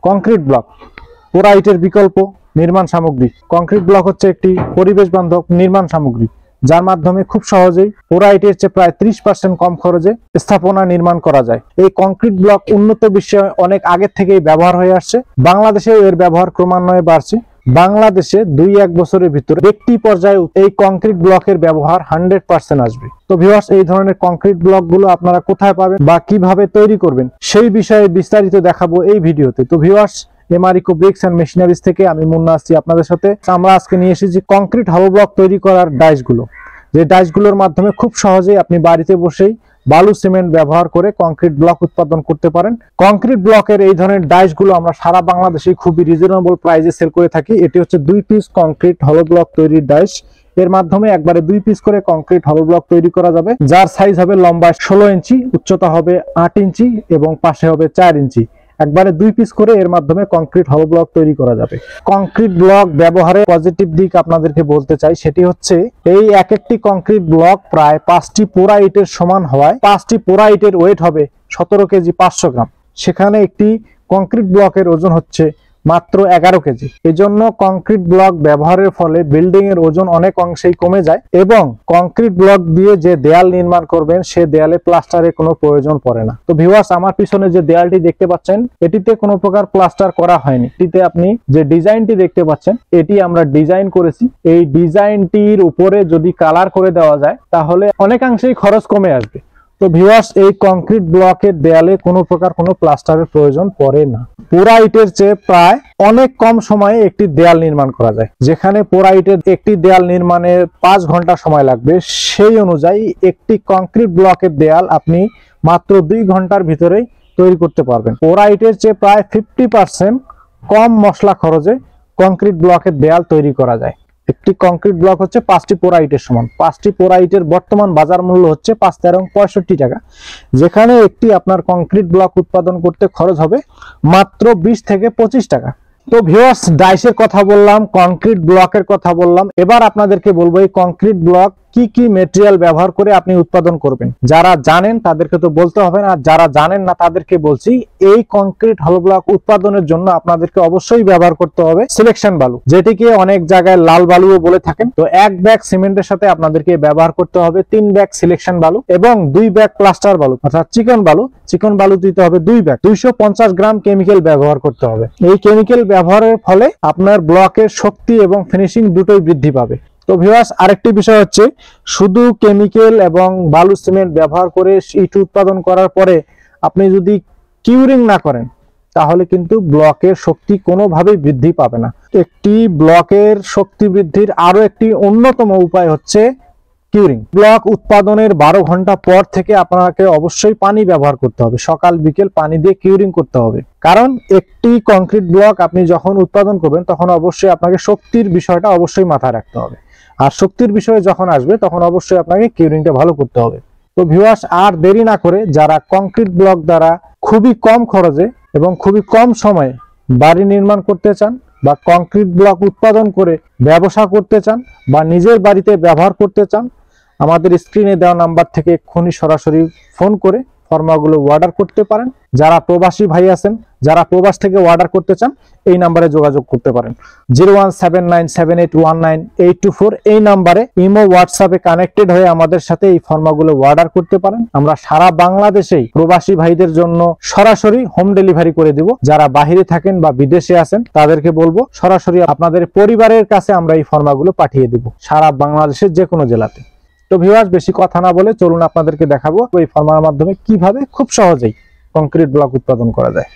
Concrete block পোরাইটের বিকল্প নির্মাণ সামগ্রী। কংক্রিট ব্লক হচ্ছে একটি পরিবেশ বান্ধব নির্মাণ সামগ্রী যার মাধ্যমে খুব সহজেই পোরাইটের চেয়ে প্রায় 30% কম খরচে স্থাপনা নির্মাণ করা যায়। এই কংক্রিট ব্লক উন্নত বিশ্বে অনেক আগে থেকেই ব্যবহার হয়ে আসছে, বাংলাদেশেও এর ব্যবহার ক্রমান্বয়ে বাড়ছে। বাংলাদেশে 2-1 বছরের ভিতরে ব্যক্তি পর্যায়ে এই কংক্রিট ব্লকের ব্যবহার 100% আসবে। তো ভিউয়ার্স, এই ধরনের কংক্রিট ব্লক গুলো আপনারা কোথায় পাবেন বা কিভাবে তৈরি করবেন সেই বিষয়ে বিস্তারিত দেখাবো এই ভিডিওতে। তো ভিউয়ার্স, এমআরিকো ব্রিক্স এন্ড মেশিনারিজ থেকে আমি মুন্না আসছি আপনাদের সাথে। আমরা আজকে নিয়ে এসেছি কংক্রিট হলো ব্লক তৈরি করার ডাইসগুলো, যে ডাইসগুলোর মাধ্যমে খুব সহজেই আপনি বাড়িতে বসেই বালু সিমেন্ট ব্যবহার করে কংক্রিট ব্লক উৎপাদন করতে পারেন। কংক্রিট ব্লকের এই ধরনের ডাইসগুলো আমরা সারা বাংলাদেশে খুবই রিজনেবল প্রাইসে সেল করে থাকি। এটি হচ্ছে 2 পিস কংক্রিট হলো ব্লক তৈরির ডাইস। এর মাধ্যমে একবারে 2 পিস করে কংক্রিট হলো ব্লক তৈরি করা যাবে, যার সাইজ হবে লম্বায় 16 ইঞ্চি, উচ্চতা হবে 8 ইঞ্চি এবং পাশে হবে 4 ইঞ্চি। একবারে 2 পিস করে এর মাধ্যমে কংক্রিট হলো ব্লক তৈরি করা যাবে। কংক্রিট ব্লক ব্যবহারের পজিটিভ দিক আপনাদেরকে বলতে চাই, সেটি হচ্ছে এই এক একটি কংক্রিট ব্লক প্রায় 5টি পোরাইটের সমান হওয়ায় 5টি পোরাইটের ওয়েট হবে 17 কেজি 500 গ্রাম। সেখানে একটি কংক্রিট ব্লকের ওজন হচ্ছে মাত্র 11 কেজি। এজন্য কংক্রিট ব্লক ব্যবহারের ফলে বিল্ডিং এর ওজন অনেক অংশেই কমে যায় এবং কংক্রিট ব্লক দিয়ে যে দেয়াল নির্মাণ করবেন সে দেয়ালে প্লাস্টারের কোনো প্রয়োজন পড়ে না। তো ভিউয়ার্স, আমার পিছনে যে দেয়ালটি দেখতে পাচ্ছেন এটিতে কোনো প্রকার প্লাস্টার করা হয়নি। এটিতে আপনি যে ডিজাইনটি দেখতে পাচ্ছেন এটি আমরা ডিজাইন করেছি। এই ডিজাইনটির উপরে যদি কালার করে দেওয়া যায় তাহলে অনেকাংশেই খরচ কমে আসবে। তো ভিউয়ার্স, এই কংক্রিট ব্লকের দেয়ালে কোনো প্রকার কোনো প্লাস্টারের প্রয়োজন পড়ে না। পোরাইটের চেয়ে প্রায় অনেক কম সময়ে একটি দেয়াল নির্মাণ করা যায়। যেখানে পোরাইটের একটি দেয়াল নির্মাণে 5 ঘন্টা সময় লাগবে, সেই অনুযায়ী একটি কংক্রিট ব্লকের দেয়াল আপনি মাত্র 2 ঘন্টার ভিতরেই তৈরি করতে পারবেন। পোরাইটের চেয়ে প্রায় 50% কম মশলা খরচে কংক্রিট ব্লকের দেয়াল তৈরি করা যায়। একটি কংক্রিট ব্লক হচ্ছে 5টি পোরাইটের সমান। 5টি পোরাইটের বর্তমান বাজার মূল্য হচ্ছে 5-13-65 টাকা, যেখানে একটি আপনার কংক্রিট ব্লক উৎপাদন করতে খরচ হবে মাত্র 20 থেকে 25 টাকা। তো ভিউয়ার্স, ডাইসের কথা বললাম, কংক্রিট ব্লকের কথা বললাম, এবার আপনাদেরকে বলবো এই কংক্রিট ব্লক কি কি ম্যাটেরিয়াল ব্যবহার করে আপনি উৎপাদন করবেন। যারা জানেন তাদেরকে তো বলতে হবে না, আর যারা জানেন না তাদেরকে বলছি, এই কংক্রিট হলো ব্লক উৎপাদনের জন্য আপনাদেরকে অবশ্যই ব্যবহার করতে হবে সিলেকশন বালু, যেটিকে অনেক জায়গায় লাল বালুও বলে থাকেন। তো 1 ব্যাগ সিমেন্টের সাথে আপনাদেরকে ব্যবহার করতে হবে 3 ব্যাগ সিলেকশন বালু এবং 2 ব্যাগ প্লাস্টার বালু অর্থাৎ চিকন বালু। চিকন বালু দিতে হবে 2 ব্যাগ। 250 গ্রাম কেমিক্যাল ব্যবহার করতে হবে। এই কেমিক্যাল ব্যবহারের ফলে আপনার ব্লকের শক্তি এবং ফিনিশিং দুটোই বৃদ্ধি পাবে। তো ভিউয়ার্স, আরেকটি বিষয় হচ্ছে, শুধু কেমিক্যাল এবং বালু সিমেন্ট ব্যবহার করে ইট উৎপাদন করার পরে আপনি যদি কিউরিং না করেন তাহলে কিন্তু ব্লকের শক্তি কোনোভাবেই বৃদ্ধি পাবে না। একটি ব্লকের শক্তি বৃদ্ধির আরো একটি অন্যতম উপায় হচ্ছে কিউরিং। ব্লক উৎপাদনের 12 ঘন্টা পর থেকে আপনাকে অবশ্যই পানি ব্যবহার করতে হবে। সকাল বিকেল পানি দিয়ে কিউরিং করতে হবে, কারণ একটি কংক্রিট ব্লক আপনি যখন উৎপাদন করবেন তখন অবশ্যই আপনাকে শক্তির বিষয়টা অবশ্যই মাথায় রাখতে হবে। আর শক্তির বিষয়ে যখন আসবে তখন অবশ্যই আপনাকে কিউরিংটা ভালো করতে হবে। তো ভিউয়ার্স, আর দেরি না করে যারা কংক্রিট ব্লক দ্বারা খুবই কম খরচে এবং খুবই কম সময়ে বাড়ি নির্মাণ করতে চান বা কংক্রিট ব্লক উৎপাদন করে ব্যবসা করতে চান বা নিজের বাড়িতে ব্যবহার করতে চান, আমাদের স্ক্রিনে দেওয়া নাম্বার থেকে এক্ষুনি সরাসরি ফোন করে ফর্মাগুলো অর্ডার করতে পারেন। যারা প্রবাসী ভাই আছেন, যারা প্রবাস থেকে অর্ডার করতে চান, এই নাম্বারে যোগাযোগ করতে পারেন। 0179781984 এই নাম্বারে ইমো হোয়াটসঅ্যাপে কানেক্টেড হয়ে আমাদের সাথে এই ফর্মাগুলো অর্ডার করতে পারেন। আমরা সারা বাংলাদেশেই প্রবাসী ভাইদের জন্য সরাসরি হোম ডেলিভারি করে দিব। যারা বাহিরে থাকেন বা বিদেশে আছেন তাদেরকে বলবো সরাসরি আপনাদের পরিবারের কাছে আমরা এই ফর্মাগুলো পাঠিয়ে দিব সারা বাংলাদেশের যে কোনো জেলাতে। তো ভিউয়ার্স, বেশি কথা না বলে চলুন আপনাদেরকে দেখাবো এই ফর্মার মাধ্যমে কিভাবে খুব সহজেই কংক্রিট ব্লক উৎপাদন করা যায়।